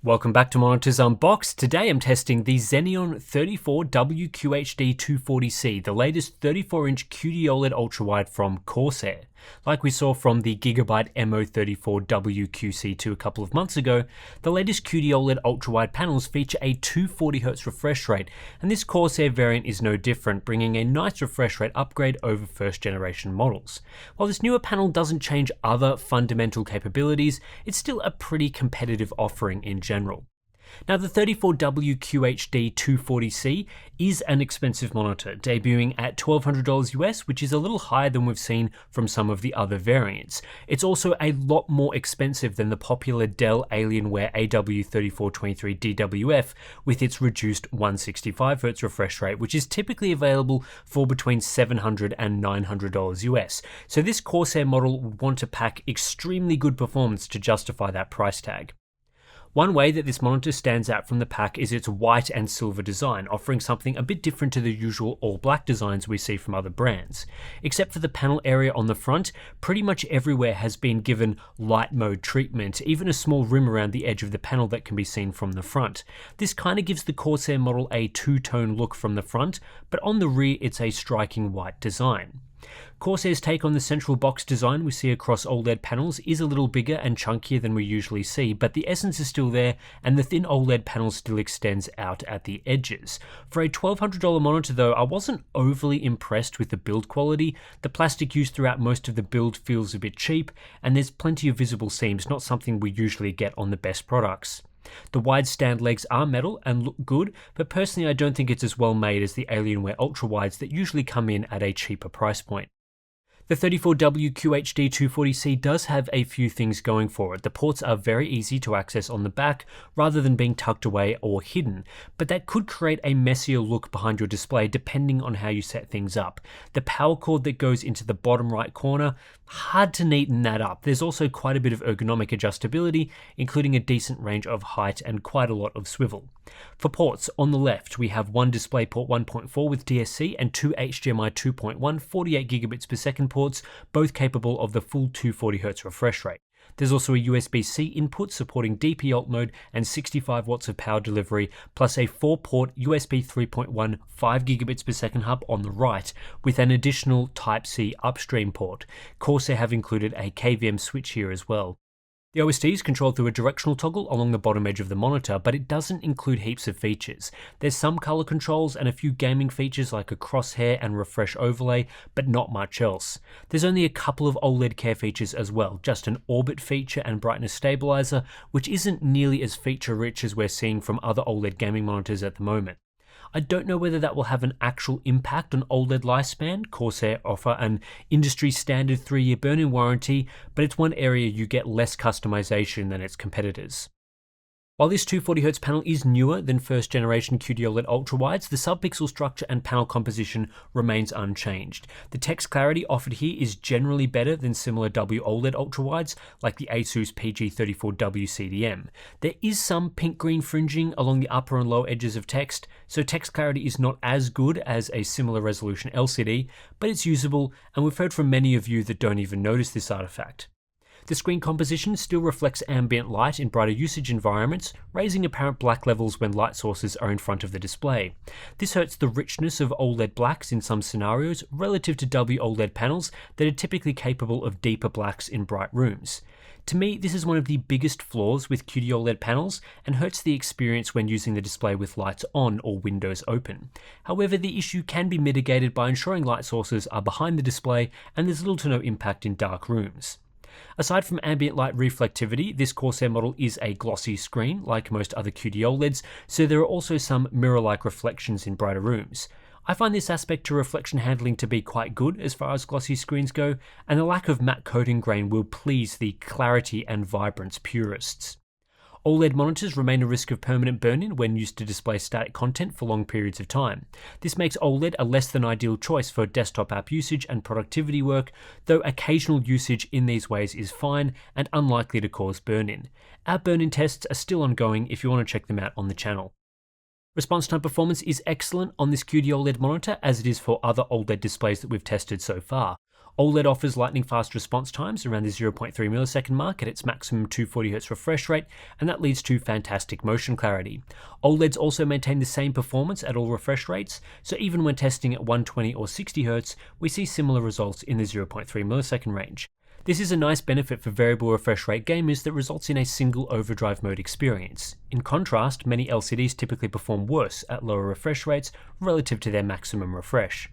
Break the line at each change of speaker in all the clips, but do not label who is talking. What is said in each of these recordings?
Welcome back to Monitors Unboxed. Today I'm testing the Xeneon 34WQHD240-C, the latest 34-inch QD-OLED ultrawide from Corsair. Like we saw from the Gigabyte MO34WQC2 a couple of months ago, the latest QD-OLED ultrawide panels feature a 240Hz refresh rate, and this Corsair variant is no different, bringing a nice refresh rate upgrade over first generation models. While this newer panel doesn't change other fundamental capabilities, it's still a pretty competitive offering in general. Now, the 34WQHD240-C is an expensive monitor, debuting at $1,200 US, which is a little higher than we've seen from some of the other variants. It's also a lot more expensive than the popular Dell Alienware AW3423DWF with its reduced 165Hz refresh rate, which is typically available for between $700 and $900 US. So this Corsair model would want to pack extremely good performance to justify that price tag. One way that this monitor stands out from the pack is its white and silver design, offering something a bit different to the usual all-black designs we see from other brands. Except for the panel area on the front, pretty much everywhere has been given light mode treatment, even a small rim around the edge of the panel that can be seen from the front. This kind of gives the Corsair model a two-tone look from the front, but on the rear it's a striking white design. Corsair's take on the central box design we see across OLED panels is a little bigger and chunkier than we usually see, but the essence is still there and the thin OLED panel still extends out at the edges. For a $1,200 monitor though, I wasn't overly impressed with the build quality. The plastic used throughout most of the build feels a bit cheap, and there's plenty of visible seams, not something we usually get on the best products. The wide stand legs are metal and look good, but personally I don't think it's as well made as the Alienware ultrawides that usually come in at a cheaper price point. The 34WQHD240-C does have a few things going for it. The ports are very easy to access on the back rather than being tucked away or hidden, but that could create a messier look behind your display depending on how you set things up. The power cord that goes into the bottom right corner, hard to neaten that up. There's also quite a bit of ergonomic adjustability, including a decent range of height and quite a lot of swivel. For ports, on the left we have one DisplayPort 1.4 with DSC and two HDMI 2.1 48GB per second ports, both capable of the full 240Hz refresh rate. There's also a USB-C input supporting DP alt mode and 65 watts of power delivery, plus a 4-port USB 3.1 5GB per second hub on the right, with an additional Type-C upstream port. Corsair have included a KVM switch here as well. The OSD is controlled through a directional toggle along the bottom edge of the monitor, but it doesn't include heaps of features. There's some color controls and a few gaming features like a crosshair and refresh overlay, but not much else. There's only a couple of OLED care features as well, just an orbit feature and brightness stabilizer, which isn't nearly as feature rich as we're seeing from other OLED gaming monitors at the moment. I don't know whether that will have an actual impact on OLED lifespan. Corsair offer an industry standard 3-year burn-in warranty, but it's one area you get less customization than its competitors. While this 240Hz panel is newer than first generation QD-OLED ultrawides, the subpixel structure and panel composition remains unchanged. The text clarity offered here is generally better than similar WOLED ultrawides like the Asus PG34W CDM. There is some pink-green fringing along the upper and lower edges of text, so text clarity is not as good as a similar resolution LCD, but it's usable, and we've heard from many of you that don't even notice this artifact. The screen composition still reflects ambient light in brighter usage environments, raising apparent black levels when light sources are in front of the display. This hurts the richness of OLED blacks in some scenarios relative to WOLED panels that are typically capable of deeper blacks in bright rooms. To me, this is one of the biggest flaws with QD-OLED panels and hurts the experience when using the display with lights on or windows open. However, the issue can be mitigated by ensuring light sources are behind the display and there's little to no impact in dark rooms. Aside from ambient light reflectivity, this Corsair model is a glossy screen, like most other QD-OLEDs, so there are also some mirror-like reflections in brighter rooms. I find this aspect to reflection handling to be quite good as far as glossy screens go, and the lack of matte coating grain will please the clarity and vibrance purists. OLED monitors remain a risk of permanent burn-in when used to display static content for long periods of time. This makes OLED a less than ideal choice for desktop app usage and productivity work, though occasional usage in these ways is fine and unlikely to cause burn-in. Our burn-in tests are still ongoing if you want to check them out on the channel. Response time performance is excellent on this QD-OLED monitor, as it is for other OLED displays that we've tested so far. OLED offers lightning fast response times around the 0.3 millisecond mark at its maximum 240Hz refresh rate, and that leads to fantastic motion clarity. OLEDs also maintain the same performance at all refresh rates, so even when testing at 120 or 60Hz, we see similar results in the 0.3 millisecond range. This is a nice benefit for variable refresh rate gamers that results in a single overdrive mode experience. In contrast, many LCDs typically perform worse at lower refresh rates relative to their maximum refresh.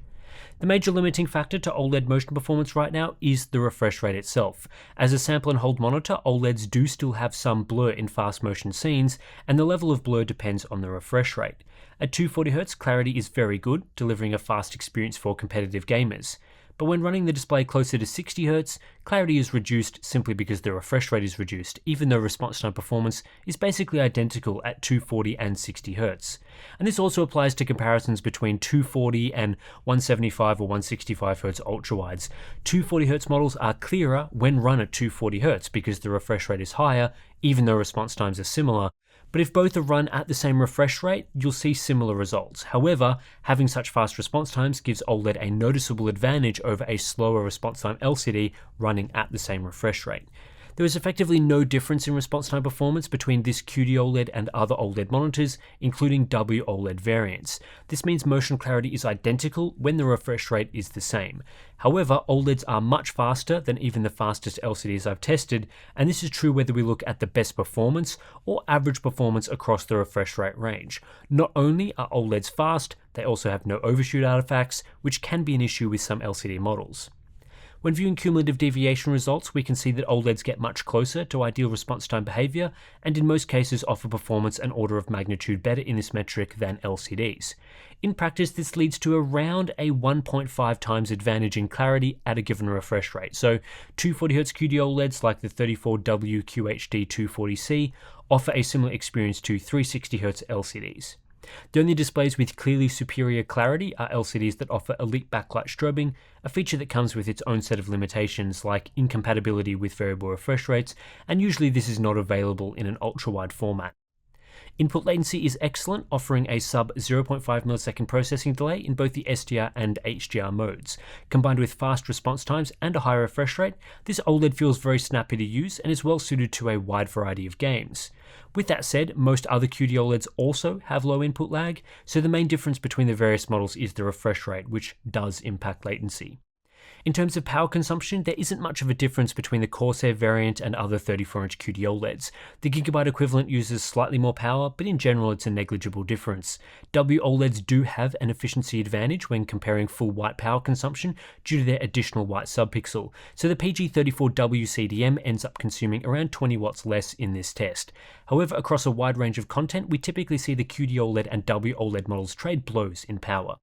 The major limiting factor to OLED motion performance right now is the refresh rate itself. As a sample and hold monitor, OLEDs do still have some blur in fast motion scenes, and the level of blur depends on the refresh rate. At 240Hz, clarity is very good, delivering a fast experience for competitive gamers. But when running the display closer to 60Hz, clarity is reduced simply because the refresh rate is reduced, even though response time performance is basically identical at 240 and 60Hz. And this also applies to comparisons between 240 and 175 or 165Hz ultrawides. 240Hz models are clearer when run at 240Hz because the refresh rate is higher, even though response times are similar. But if both are run at the same refresh rate, you'll see similar results. However, having such fast response times gives OLED a noticeable advantage over a slower response time LCD running at the same refresh rate. There is effectively no difference in response time performance between this QD-OLED and other OLED monitors, including WOLED variants. This means motion clarity is identical when the refresh rate is the same. However, OLEDs are much faster than even the fastest LCDs I've tested, and this is true whether we look at the best performance or average performance across the refresh rate range. Not only are OLEDs fast, they also have no overshoot artifacts, which can be an issue with some LCD models. When viewing cumulative deviation results, we can see that OLEDs get much closer to ideal response time behavior, and in most cases offer performance an order of magnitude better in this metric than LCDs. In practice, this leads to around a 1.5 times advantage in clarity at a given refresh rate. So 240Hz QD-OLEDs like the 34WQHD240-C offer a similar experience to 360Hz LCDs. The only displays with clearly superior clarity are LCDs that offer elite backlight strobing, a feature that comes with its own set of limitations like incompatibility with variable refresh rates, and usually this is not available in an ultra-wide format. Input latency is excellent, offering a sub 0.5 millisecond processing delay in both the SDR and HDR modes. Combined with fast response times and a high refresh rate, this OLED feels very snappy to use and is well suited to a wide variety of games. With that said, most other QD-OLEDs also have low input lag, so the main difference between the various models is the refresh rate, which does impact latency. In terms of power consumption, there isn't much of a difference between the Corsair variant and other 34-inch QD-OLEDs. The Gigabyte equivalent uses slightly more power, but in general it's a negligible difference. WOLEDs do have an efficiency advantage when comparing full white power consumption due to their additional white subpixel, so the PG34W CDM ends up consuming around 20 watts less in this test. However, across a wide range of content, we typically see the QD-OLED and WOLED models trade blows in power.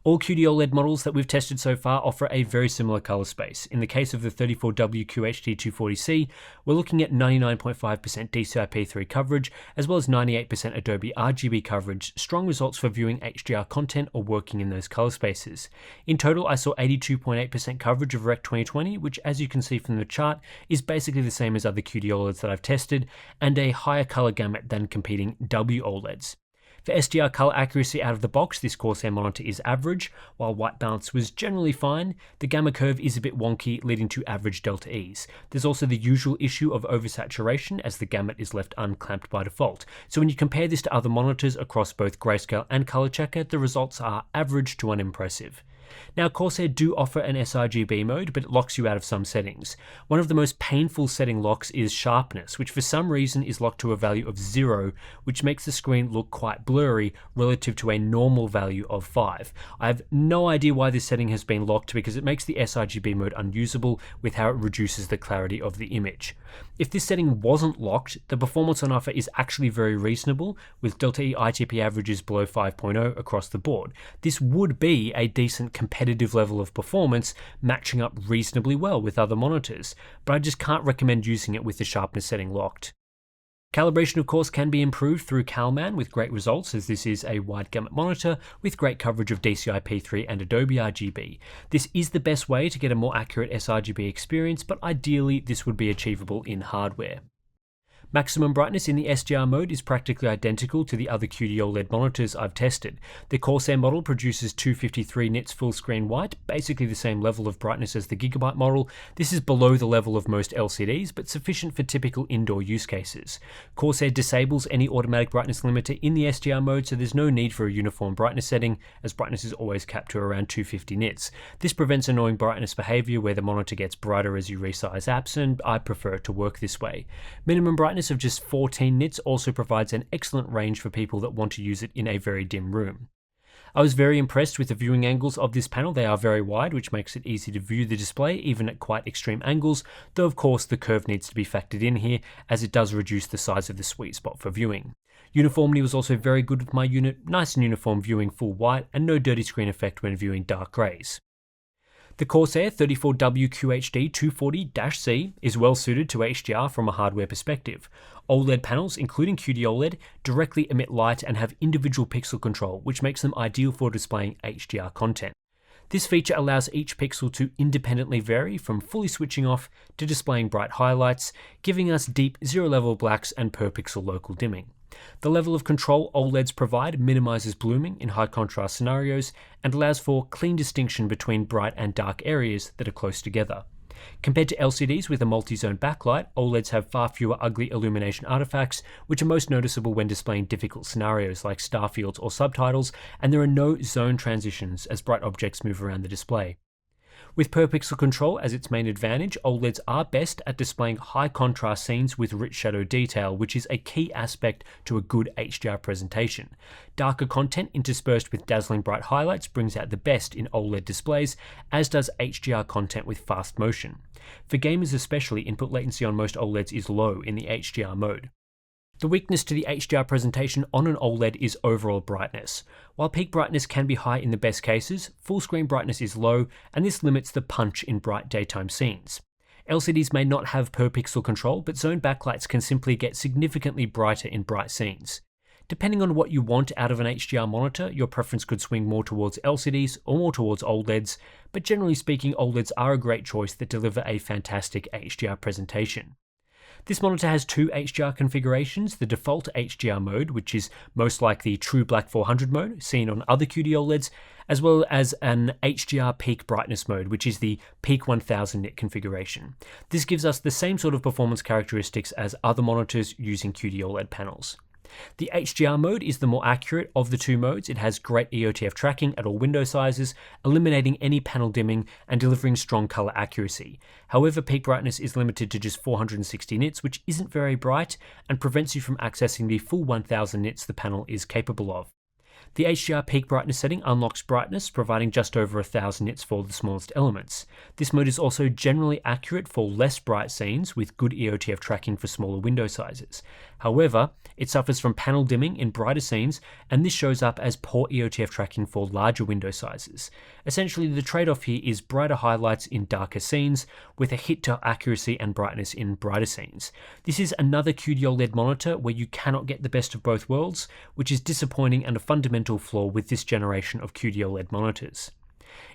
All QD-OLED models that we've tested so far offer a very similar color space. In the case of the 34WQHD240-C, we're looking at 99.5% DCI-P3 coverage, as well as 98% Adobe RGB coverage, strong results for viewing HDR content or working in those color spaces. In total, I saw 82.8% coverage of Rec 2020, which, as you can see from the chart, is basically the same as other QD-OLEDs that I've tested, and a higher color gamut than competing WOLEDs. For SDR color accuracy out of the box, this Corsair monitor is average, while white balance was generally fine. The gamma curve is a bit wonky, leading to average delta E's. There's also the usual issue of oversaturation, as the gamut is left unclamped by default. So when you compare this to other monitors across both grayscale and color checker, the results are average to unimpressive. Now, Corsair do offer an sRGB mode, but it locks you out of some settings. One of the most painful setting locks is sharpness, which for some reason is locked to a value of 0, which makes the screen look quite blurry relative to a normal value of 5. I have no idea why this setting has been locked, because it makes the sRGB mode unusable with how it reduces the clarity of the image. If this setting wasn't locked, the performance on offer is actually very reasonable, with delta E ITP averages below 5.0 across the board. This would be a decent competitive level of performance, matching up reasonably well with other monitors, but I just can't recommend using it with the sharpness setting locked. Calibration, of course, can be improved through CalMan with great results, as this is a wide gamut monitor with great coverage of DCI-P3 and Adobe RGB. This is the best way to get a more accurate sRGB experience, but ideally this would be achievable in hardware. Maximum brightness in the SDR mode is practically identical to the other QD-OLED monitors I've tested. The Corsair model produces 253 nits full screen white, basically the same level of brightness as the Gigabyte model. This is below the level of most LCDs, but sufficient for typical indoor use cases. Corsair disables any automatic brightness limiter in the SDR mode, so there's no need for a uniform brightness setting, as brightness is always capped to around 250 nits. This prevents annoying brightness behavior where the monitor gets brighter as you resize apps, and I prefer it to work this way. Minimum brightness of just 14 nits also provides an excellent range for people that want to use it in a very dim room. I was very impressed with the viewing angles of this panel. They are very wide, which makes it easy to view the display even at quite extreme angles, though of course the curve needs to be factored in here as it does reduce the size of the sweet spot for viewing. Uniformity was also very good with my unit, nice and uniform viewing full white and no dirty screen effect when viewing dark greys. The Corsair 34WQHD240-C is well suited to HDR from a hardware perspective. OLED panels, including QD-OLED, directly emit light and have individual pixel control, which makes them ideal for displaying HDR content. This feature allows each pixel to independently vary from fully switching off to displaying bright highlights, giving us deep zero-level blacks and per-pixel local dimming. The level of control OLEDs provide minimizes blooming in high contrast scenarios and allows for clean distinction between bright and dark areas that are close together. Compared to LCDs with a multi-zone backlight, OLEDs have far fewer ugly illumination artifacts, which are most noticeable when displaying difficult scenarios like star fields or subtitles, and there are no zone transitions as bright objects move around the display. With per-pixel control as its main advantage, OLEDs are best at displaying high contrast scenes with rich shadow detail, which is a key aspect to a good HDR presentation. Darker content interspersed with dazzling bright highlights brings out the best in OLED displays, as does HDR content with fast motion. For gamers especially, input latency on most OLEDs is low in the HDR mode. The weakness to the HDR presentation on an OLED is overall brightness. While peak brightness can be high in the best cases, full screen brightness is low, and this limits the punch in bright daytime scenes. LCDs may not have per-pixel control, but zone backlights can simply get significantly brighter in bright scenes. Depending on what you want out of an HDR monitor, your preference could swing more towards LCDs or more towards OLEDs, but generally speaking, OLEDs are a great choice that deliver a fantastic HDR presentation. This monitor has two HDR configurations, the default HDR mode, which is most like the true Black 400 mode seen on other QD-OLEDs, as well as an HDR peak brightness mode, which is the peak 1000 nit configuration. This gives us the same sort of performance characteristics as other monitors using QD-OLED panels. The HDR mode is the more accurate of the two modes. It has great EOTF tracking at all window sizes, eliminating any panel dimming and delivering strong color accuracy. However, peak brightness is limited to just 460 nits, which isn't very bright and prevents you from accessing the full 1000 nits the panel is capable of. The HDR peak brightness setting unlocks brightness, providing just over 1000 nits for the smallest elements. This mode is also generally accurate for less bright scenes with good EOTF tracking for smaller window sizes. However, it suffers from panel dimming in brighter scenes, and this shows up as poor EOTF tracking for larger window sizes. Essentially, the trade-off here is brighter highlights in darker scenes, with a hit to accuracy and brightness in brighter scenes. This is another QD-OLED monitor where you cannot get the best of both worlds, which is disappointing and a fundamental flaw with this generation of QD-OLED monitors.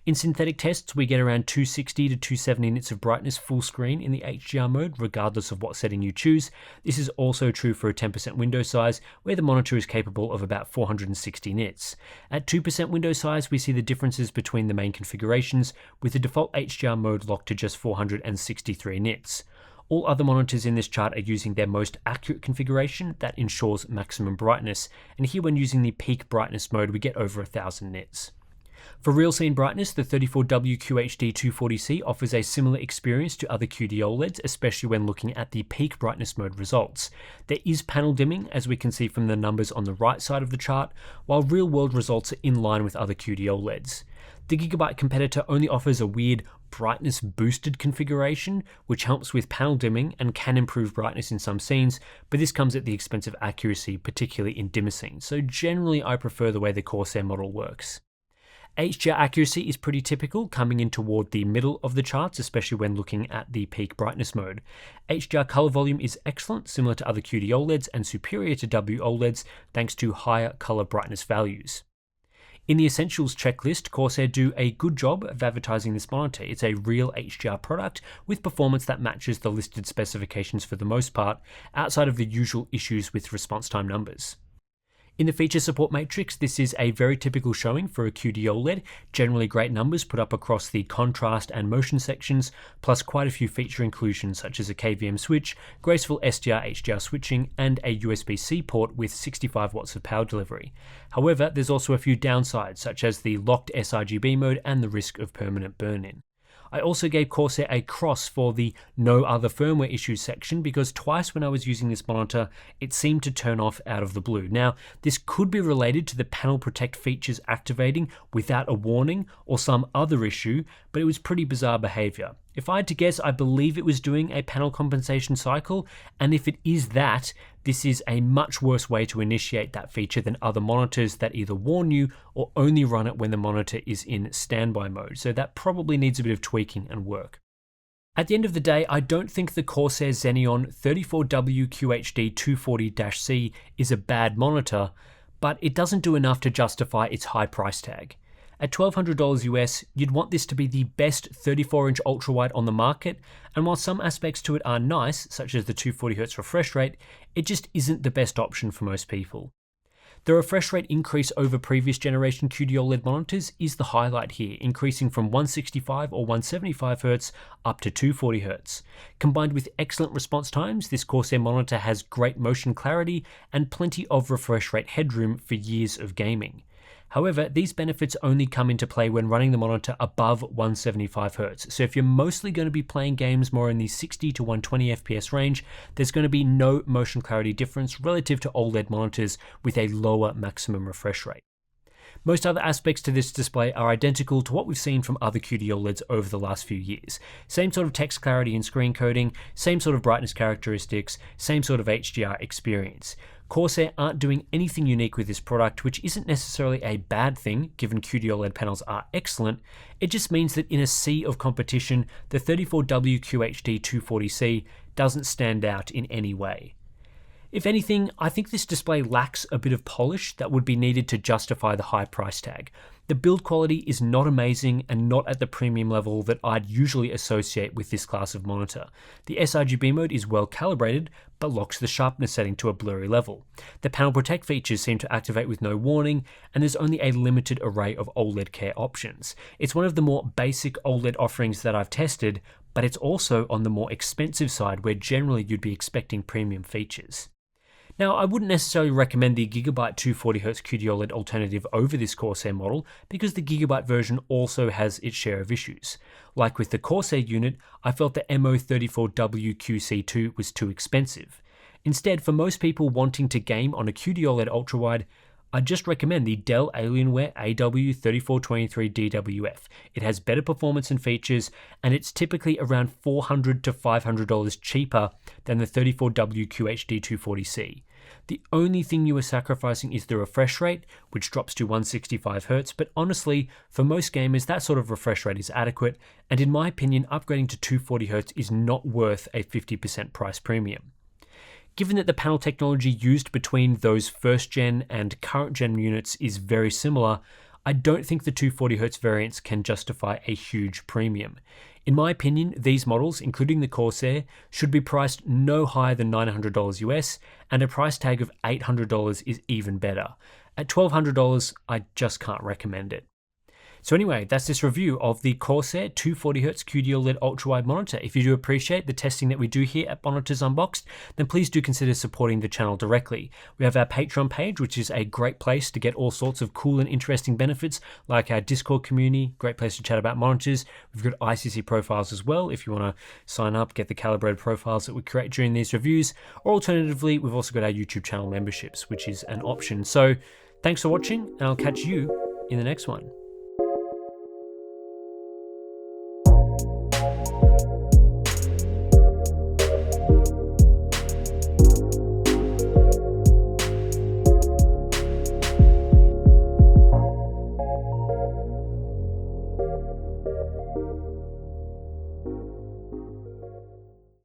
In synthetic tests, we get around 260 to 270 nits of brightness full screen in the HDR mode, regardless of what setting you choose. This is also true for a 10% window size, where the monitor is capable of about 460 nits. At 2% window size, we see the differences between the main configurations, with the default HDR mode locked to just 463 nits. All other monitors in this chart are using their most accurate configuration that ensures maximum brightness, and here when using the peak brightness mode, we get over 1000 nits. For real scene brightness, the 34WQHD240-C offers a similar experience to other QD-OLEDs, especially when looking at the peak brightness mode results. There is panel dimming, as we can see from the numbers on the right side of the chart, while real-world results are in line with other QD-OLEDs. The Gigabyte competitor only offers a weird brightness boosted configuration, which helps with panel dimming and can improve brightness in some scenes, but this comes at the expense of accuracy, particularly in dimmer scenes. So generally, I prefer the way the Corsair model works. HDR accuracy is pretty typical, coming in toward the middle of the charts, especially when looking at the peak brightness mode. HDR color volume is excellent, similar to other QD-OLEDs, and superior to WOLEDs thanks to higher color brightness values. In the Essentials checklist, Corsair do a good job of advertising this monitor. It's a real HDR product with performance that matches the listed specifications for the most part, outside of the usual issues with response time numbers. In the feature support matrix, this is a very typical showing for a QD-OLED, generally great numbers put up across the contrast and motion sections, plus quite a few feature inclusions such as a KVM switch, graceful SDR-HDR switching, and a USB-C port with 65 watts of power delivery. However, there's also a few downsides such as the locked sRGB mode and the risk of permanent burn-in. I also gave Corsair a cross for the no other firmware issues section because twice when I was using this monitor, it seemed to turn off out of the blue. Now, this could be related to the panel protect features activating without a warning or some other issue, but it was pretty bizarre behavior. If I had to guess, I believe it was doing a panel compensation cycle, and if it is that, this is a much worse way to initiate that feature than other monitors that either warn you or only run it when the monitor is in standby mode, so that probably needs a bit of tweaking and work. At the end of the day, I don't think the Corsair Xeneon 34WQHD240-C is a bad monitor, but it doesn't do enough to justify its high price tag. At $1,200 US, you'd want this to be the best 34-inch ultrawide on the market, and while some aspects to it are nice, such as the 240Hz refresh rate, it just isn't the best option for most people. The refresh rate increase over previous generation QD-OLED monitors is the highlight here, increasing from 165 or 175 Hz up to 240 Hz. Combined with excellent response times, this Corsair monitor has great motion clarity and plenty of refresh rate headroom for years of gaming. However, these benefits only come into play when running the monitor above 175 Hz. So if you're mostly going to be playing games more in the 60 to 120 FPS range, there's going to be no motion clarity difference relative to OLED monitors with a lower maximum refresh rate. Most other aspects to this display are identical to what we've seen from other QD-OLEDs over the last few years. Same sort of text clarity and screen coding, same sort of brightness characteristics, same sort of HDR experience. Corsair aren't doing anything unique with this product, which isn't necessarily a bad thing, given QD-OLED panels are excellent. It just means that in a sea of competition, the 34WQHD240-C doesn't stand out in any way. If anything, I think this display lacks a bit of polish that would be needed to justify the high price tag. The build quality is not amazing and not at the premium level that I'd usually associate with this class of monitor. The sRGB mode is well calibrated, but locks the sharpness setting to a blurry level. The panel protect features seem to activate with no warning, and there's only a limited array of OLED care options. It's one of the more basic OLED offerings that I've tested, but it's also on the more expensive side where generally you'd be expecting premium features. Now, I wouldn't necessarily recommend the Gigabyte 240Hz QD-OLED alternative over this Corsair model because the Gigabyte version also has its share of issues. Like with the Corsair unit, I felt the MO34WQC2 was too expensive. Instead, for most people wanting to game on a QD-OLED ultrawide, I'd just recommend the Dell Alienware AW3423DWF. It has better performance and features, and it's typically around $400 to $500 cheaper than the 34WQHD240-C. The only thing you are sacrificing is the refresh rate, which drops to 165 Hz, but honestly, for most gamers, that sort of refresh rate is adequate, and in my opinion, upgrading to 240 Hz is not worth a 50% price premium. Given that the panel technology used between those first-gen and current-gen units is very similar, I don't think the 240Hz variants can justify a huge premium. In my opinion, these models, including the Corsair, should be priced no higher than $900 US, and a price tag of $800 is even better. At $1,200, I just can't recommend it. So anyway, that's this review of the Corsair 240Hz QD-OLED ultrawide monitor. If you do appreciate the testing that we do here at Monitors Unboxed, then please do consider supporting the channel directly. We have our Patreon page, which is a great place to get all sorts of cool and interesting benefits, like our Discord community, great place to chat about monitors. We've got ICC profiles as well, if you want to sign up, get the calibrated profiles that we create during these reviews. Or alternatively, we've also got our YouTube channel memberships, which is an option. So thanks for watching, and I'll catch you in the next one.